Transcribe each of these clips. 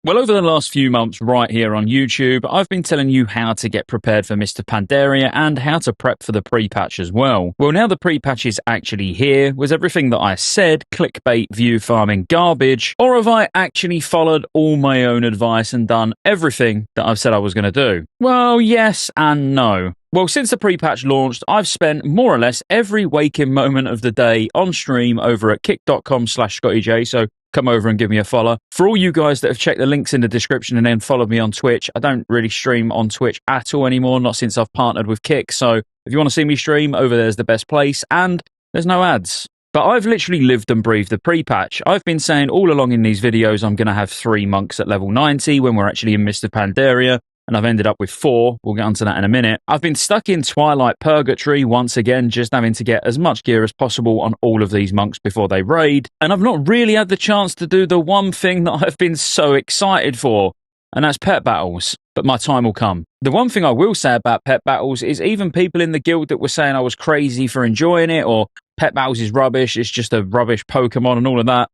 Well, over the last few months right here on YouTube, I've been telling you how to get prepared for Mr. Pandaria and how to prep for the pre-patch as well. Well, now the pre-patch is actually here. Was everything that I said clickbait view farming garbage? Or have I actually followed all my own advice and done everything that I've said I was going to do? Well, yes and no. Well, since the pre-patch launched, I've spent more or less every waking moment of the day on stream over at kick.com/Scottejaye, so come over and give me a follow. For all you guys that have checked the links in the description and then followed me on Twitch, I don't really stream on Twitch at all anymore, not since I've partnered with Kick, so if you want to see me stream, over there's the best place, and there's no ads. But I've literally lived and breathed the pre-patch. I've been saying all along in these videos I'm going to have 3 monks at level 90 when we're actually in Mr. Pandaria, and I've ended up with 4. We'll get onto that in a minute. I've been stuck in Twilight Purgatory once again, just having to get as much gear as possible on all of these monks before they raid, and I've not really had the chance to do the one thing that I've been so excited for, and that's pet battles. But my time will come. The one thing I will say about pet battles is even people in the guild that were saying I was crazy for enjoying it, or pet battles is rubbish, it's just a rubbish Pokemon and all of that,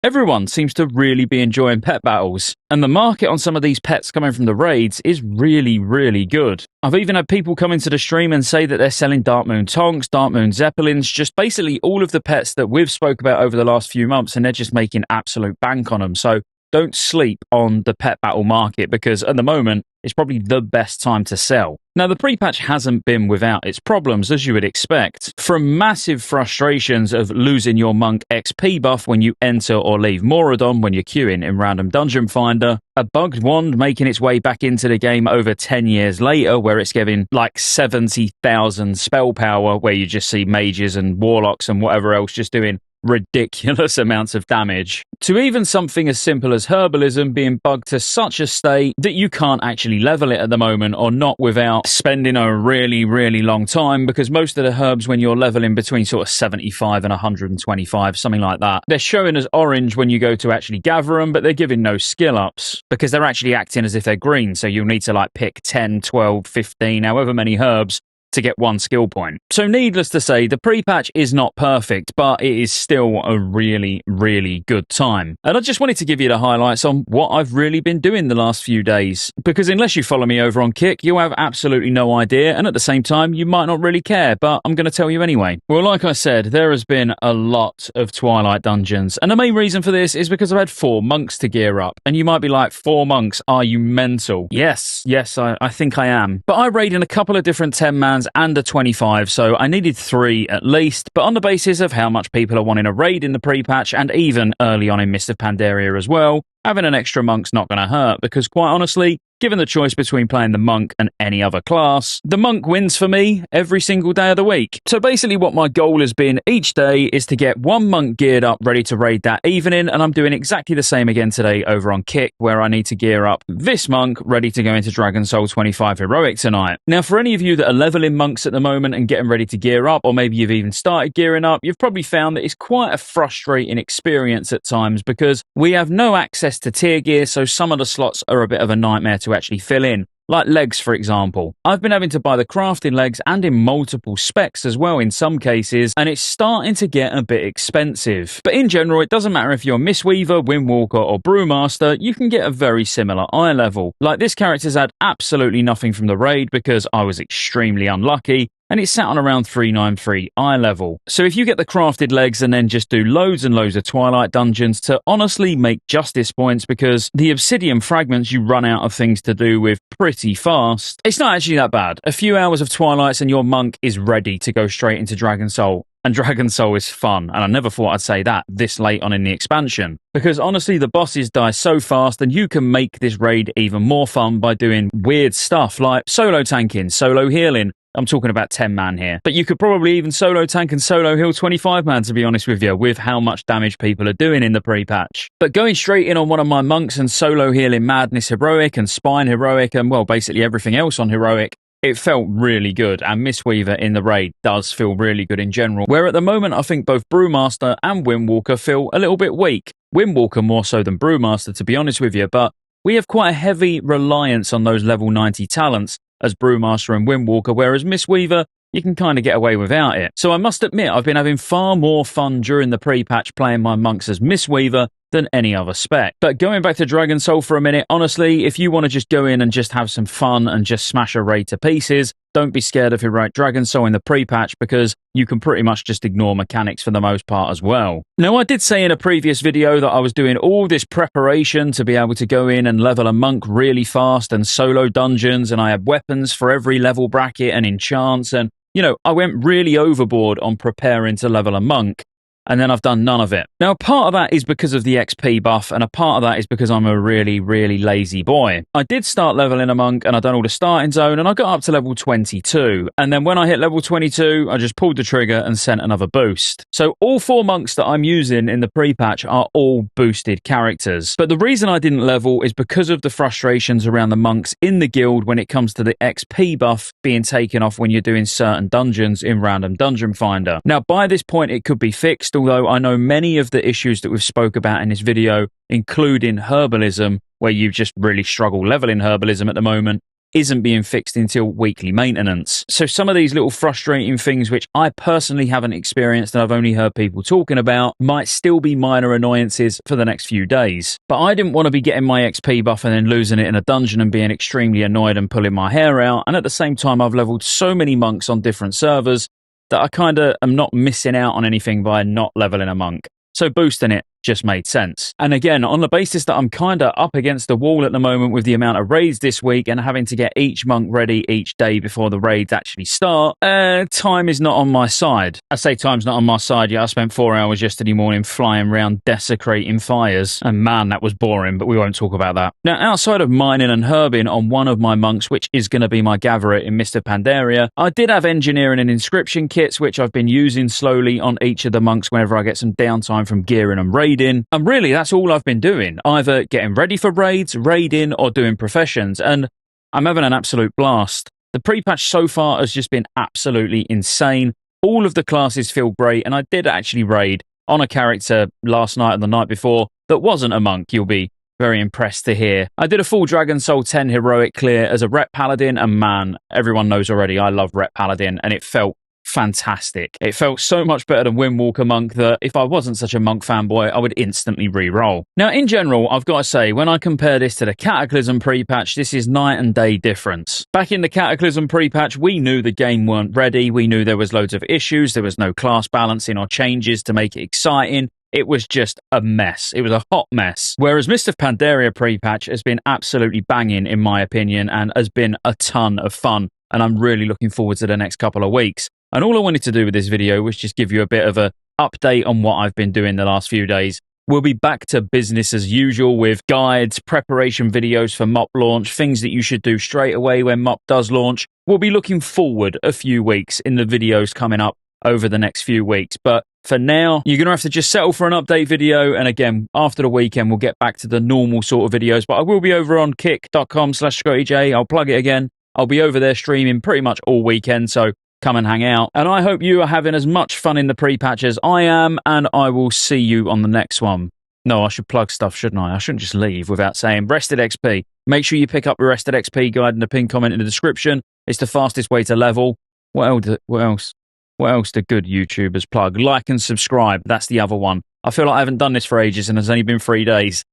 everyone seems to really be enjoying pet battles, and the market on some of these pets coming from the raids is really, really good. I've even had people come into the stream and say that they're selling Dark Moon Tonks, Dark Moon Zeppelins, just basically all of the pets that we've spoke about over the last few months, and they're just making absolute bank on them. So don't sleep on the pet battle market, because at the moment, it's probably the best time to sell. Now, the pre-patch hasn't been without its problems, as you would expect. From massive frustrations of losing your monk XP buff when you enter or leave Moradon when you're queuing in Random Dungeon Finder, a bugged wand making its way back into the game over 10 years later, where it's giving like 70,000 spell power, where you just see mages and warlocks and whatever else just doing ridiculous amounts of damage, to even something as simple as herbalism being bugged to such a state that you can't actually level it at the moment, or not without spending a really, really long time, because most of the herbs, when you're leveling between sort of 75 and 125, something like that, they're showing as orange when you go to actually gather them, but they're giving no skill ups, because they're actually acting as if they're green, so you'll need to like pick 10, 12, 15, however many herbs to get 1 skill point. So needless to say, the pre-patch is not perfect, but it is still a really, really good time. And I just wanted to give you the highlights on what I've really been doing the last few days, because unless you follow me over on Kick, you'll have absolutely no idea, and at the same time, you might not really care, but I'm going to tell you anyway. Well, like I said, there has been a lot of Twilight dungeons, and the main reason for this is because I've had 4 monks to gear up, and you might be like, 4 monks, are you mental? Yes, I think I am. But I raid in a couple of different 10-mans and a 25, so I needed 3 at least, but on the basis of how much people are wanting a raid in the pre-patch, and even early on in Mr. Pandaria as well, having an extra monk's not going to hurt, because quite honestly, given the choice between playing the monk and any other class, the monk wins for me every single day of the week. So basically what my goal has been each day is to get 1 monk geared up ready to raid that evening, and I'm doing exactly the same again today over on Kick, where I need to gear up this monk ready to go into Dragon Soul 25 Heroic tonight. Now, for any of you that are leveling monks at the moment and getting ready to gear up, or maybe you've even started gearing up, you've probably found that it's quite a frustrating experience at times, because we have no access to tier gear, so some of the slots are a bit of a nightmare to actually fill in. Like legs, for example. I've been having to buy the crafting legs and in multiple specs as well in some cases, and it's starting to get a bit expensive. But in general, it doesn't matter if you're Mistweaver, Windwalker or Brewmaster, you can get a very similar eye level. Like, this character's had absolutely nothing from the raid because I was extremely unlucky, and it's sat on around 393 eye level. So if you get the crafted legs and then just do loads and loads of Twilight dungeons to honestly make justice points, because the obsidian fragments you run out of things to do with pretty fast, it's not actually that bad. A few hours of Twilights and your monk is ready to go straight into Dragon Soul. And Dragon Soul is fun, and I never thought I'd say that this late on in the expansion. Because honestly, the bosses die so fast, and you can make this raid even more fun by doing weird stuff like solo tanking, solo healing. I'm talking about 10-man here. But you could probably even solo tank and solo heal 25-man, to be honest with you, with how much damage people are doing in the pre-patch. But going straight in on one of my monks and solo healing Madness Heroic and Spine Heroic and, well, basically everything else on Heroic, it felt really good, and Mistweaver in the raid does feel really good in general, where at the moment I think both Brewmaster and Windwalker feel a little bit weak. Windwalker more so than Brewmaster, to be honest with you, but we have quite a heavy reliance on those level 90 talents as Brewmaster and Windwalker, whereas Mistweaver, you can kind of get away without it. So I must admit, I've been having far more fun during the pre-patch playing my monks as Mistweaver than any other spec. But going back to Dragon Soul for a minute, honestly, if you want to just go in and just have some fun and just smash a raid to pieces, don't be scared if you write Dragon Soul in the pre-patch, because you can pretty much just ignore mechanics for the most part as well. Now, I did say in a previous video that I was doing all this preparation to be able to go in and level a monk really fast and solo dungeons, and I had weapons for every level bracket and enchants, and, you know, I went really overboard on preparing to level a monk. And then I've done none of it. Now, part of that is because of the XP buff, and a part of that is because I'm a really, really lazy boy. I did start leveling a monk, and I done all the starting zone, and I got up to level 22. And then when I hit level 22, I just pulled the trigger and sent another boost. So all 4 monks that I'm using in the pre-patch are all boosted characters. But the reason I didn't level is because of the frustrations around the monks in the guild when it comes to the XP buff being taken off when you're doing certain dungeons in Random Dungeon Finder. Now, by this point, it could be fixed, although I know many of the issues that we've spoke about in this video, including herbalism, where you just really struggle leveling herbalism at the moment, isn't being fixed until weekly maintenance. So some of these little frustrating things, which I personally haven't experienced and I've only heard people talking about, might still be minor annoyances for the next few days. But I didn't want to be getting my XP buff and then losing it in a dungeon and being extremely annoyed and pulling my hair out. And at the same time, I've leveled so many monks on different servers that I kind of am not missing out on anything by not leveling a monk. So boosting it just made sense. And again, on the basis that I'm kind of up against the wall at the moment with the amount of raids this week and having to get each monk ready each day before the raids actually start, time is not on my side. I say time's not on my side, yeah, I spent 4 hours yesterday morning flying around desecrating fires, and man, that was boring, but we won't talk about that. Now, outside of mining and herbing on one of my monks, which is going to be my gatherer in Mr. Pandaria, I did have engineering and inscription kits, which I've been using slowly on each of the monks whenever I get some downtime from gearing and raiding. And really, that's all I've been doing, either getting ready for raids, raiding, or doing professions, and I'm having an absolute blast. The pre-patch so far has just been absolutely insane. All of the classes feel great, and I did actually raid on a character last night and the night before that wasn't a monk, you'll be very impressed to hear. I did a full Dragon Soul 10 heroic clear as a Rep Paladin, and man, everyone knows already I love Rep Paladin, and it felt fantastic. It felt so much better than Windwalker Monk that if I wasn't such a monk fanboy, I would instantly re-roll. Now, in general, I've got to say, when I compare this to the Cataclysm pre-patch, this is night and day difference. Back in the Cataclysm pre-patch, we knew the game weren't ready. We knew there was loads of issues. There was no class balancing or changes to make it exciting. It was just a mess. It was a hot mess. Whereas Mr. Pandaria pre-patch has been absolutely banging, in my opinion, and has been a ton of fun. And I'm really looking forward to the next couple of weeks. And all I wanted to do with this video was just give you a bit of an update on what I've been doing the last few days. We'll be back to business as usual with guides, preparation videos for MoP launch, things that you should do straight away when MoP does launch. We'll be looking forward a few weeks in the videos coming up over the next few weeks. But for now, you're going to have to just settle for an update video. And again, after the weekend, we'll get back to the normal sort of videos. But I will be over on kick.com/Scottejaye. I'll plug it again. I'll be over there streaming pretty much all weekend. So come and hang out. And I hope you are having as much fun in the pre-patch as I am, and I will see you on the next one. No, I should plug stuff, shouldn't I? I shouldn't just leave without saying Rested XP. Make sure you pick up the Rested XP guide in the pinned comment in the description. It's the fastest way to level. What else do good YouTubers plug? Like and subscribe. That's the other one. I feel like I haven't done this for ages and it's only been 3 days.